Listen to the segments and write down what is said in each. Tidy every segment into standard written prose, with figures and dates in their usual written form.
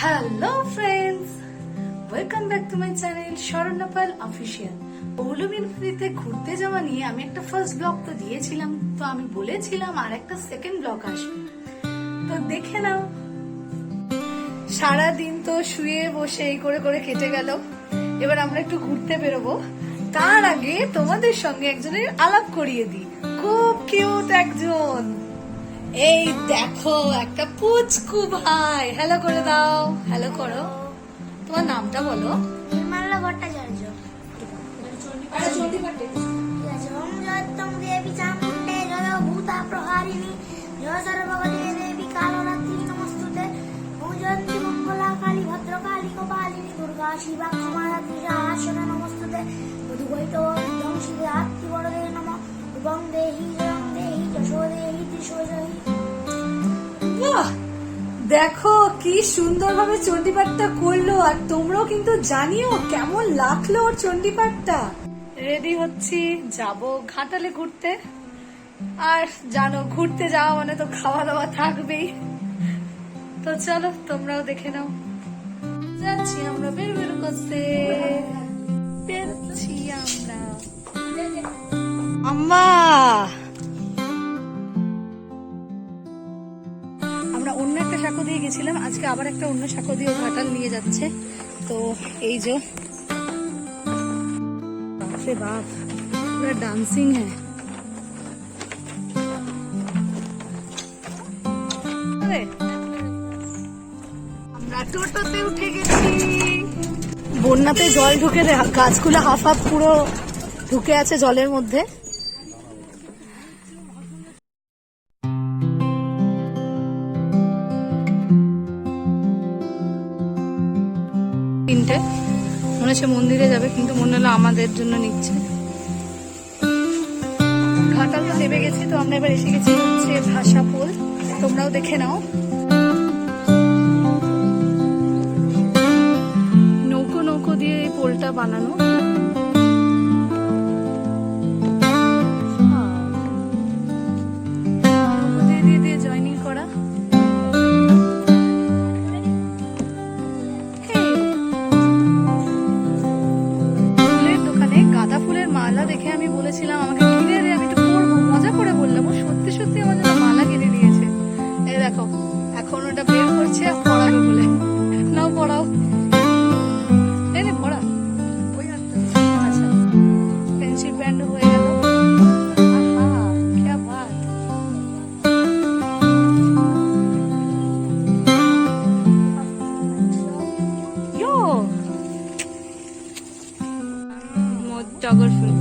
Hello friends, welcome back to my channel Saranya Pal official. পৌলমীতে ঘুরতে যাওয়া নিয়ে আমি একটা ফার্স্ট ব্লগ তো দিয়েছিলাম, তো আমি বলেছিলাম আর একটা সেকেন্ড ব্লগ আসবে, তো দেখে নাও। সারাদিন তো শুয়ে বসে এই করে করে কেটে গেল। এবার আমরা একটু ঘুরতে বেরোবো। তার আগে তোমাদের সঙ্গে একজনের আলাপ করিয়ে দিই। খুব কিউট একজন, এই দেখো একটা পুচকু ভাই। হ্যালো করে দাও, হ্যালো করো। তোমার নামটা বলো। নির্মলা ভট্টাচার্য। দেবী চামুণ্ডে জয় ভূতা প্রহারিণী জয় সর্বগতি দেবী কালরাত্রি নমস্তুতে জয়ন্তী মঙ্গলা কালী ভদ্রকালী কপালিনী দুর্গা শিবা ক্ষমাদাত্রী আসনা নমস্তুতে মধুবৈত ধ্বংসিতে আত্মি বড়দে নম এবং দেহি জয়ং দেহি যশো দেহি ত্রিশো জয়ী। দেখো কি সুন্দরভাবে চণ্ডীপাঠটা করলো, আর তোমরাও কিন্তু জানিও কেমন লাগলো ওর চণ্ডীপাঠটা। রেডি হচ্ছি, যাব ঘাটালে ঘুরতে। আর জানো ঘুরতে যাওয়া মানে তো খাওয়া দাওয়া থাকবেই, তো চলো তোমরাও দেখে নাও। যাচ্ছি আমরা বের বের করতে, বেরোচ্ছি আমরা। আম্মা আমরা অন্য একটা সাঁকো দিয়ে গেছিলাম, আজকে আবার একটা অন্য সাঁকো দিয়ে ঘাটাল নিয়ে যাচ্ছে। তো এই যে বাপরে বাপ, পুরো ডান্সিং হ্যাঁ। আমরা টোটোতে উঠে গেছি। বন্যাতে জল ঢুকে, গাছগুলো হাফ হাফ পুরো ঢুকে আছে জলের মধ্যে। তিনটে মনে হচ্ছে মন্দিরে যাবে, কিন্তু মনে হলো আমাদের জন্য নিচ্ছে। ঘাটাল তো নেমে গেছি, তো আমরা এবার এসে গেছি হচ্ছে ভাষা পোল। তোমরাও দেখে নাও। নৌকো নৌকো দিয়ে এই পোলটা বানানো। দিয়ে জয়েনিং করা। মালা দেখে আমি বলেছিলাম আমাকে কিনে দে, আমি একটু পরবো, মজা করে বললাম। ও সত্যি সত্যি আমার জন্য মালা কিনে দিয়েছে। এই দেখো এখন ওটা বের করছে পড়াবে বলে। নাও পড়াও, এই রে পড়া। আচ্ছা ফ্রেন্ডশিপ ব্যান্ড হয়ে গেল। আহা क्या बात। यो টগর ফুল।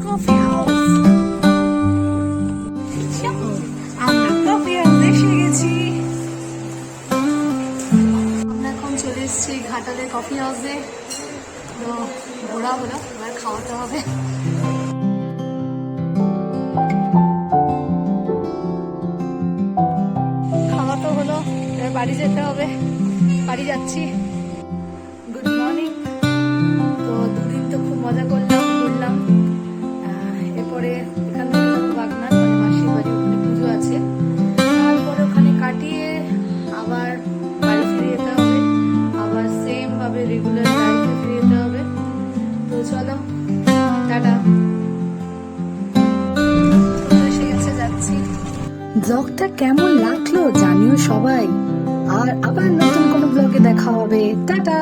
কফি হাউস, আমরা কফি হাউস এসে গেছি। আমরা এখন চলে এসেছি ঘাটালে কফি হাউসে। তো ঘোরা হলো, এবার খাওয়াতে হবে। খাওয়া তো হলো, এবার বাড়ি যেতে হবে। বাড়ি যাচ্ছি। Good morning. তো দুদিন তো খুব মজা করলাম, ঘুরলাম। এরপরে এখান থেকে যাবো বাগনান, মানে মাসির বাড়ি, ওখানে পুজো আছে। তারপরে ওখানে কাটিয়ে আবার বাড়ি ফিরে যেতে হবে, আবার সেম ভাবে রেগুলার লাইফে ফিরে যেতে হবে। তো চলো টাটা। এসে গেছে, যাচ্ছি। ব্লগটা কেমন লাগলো জানিও সবাই, আর আবার নতুন কোনো ব্লগে দেখা হবে। টাটা।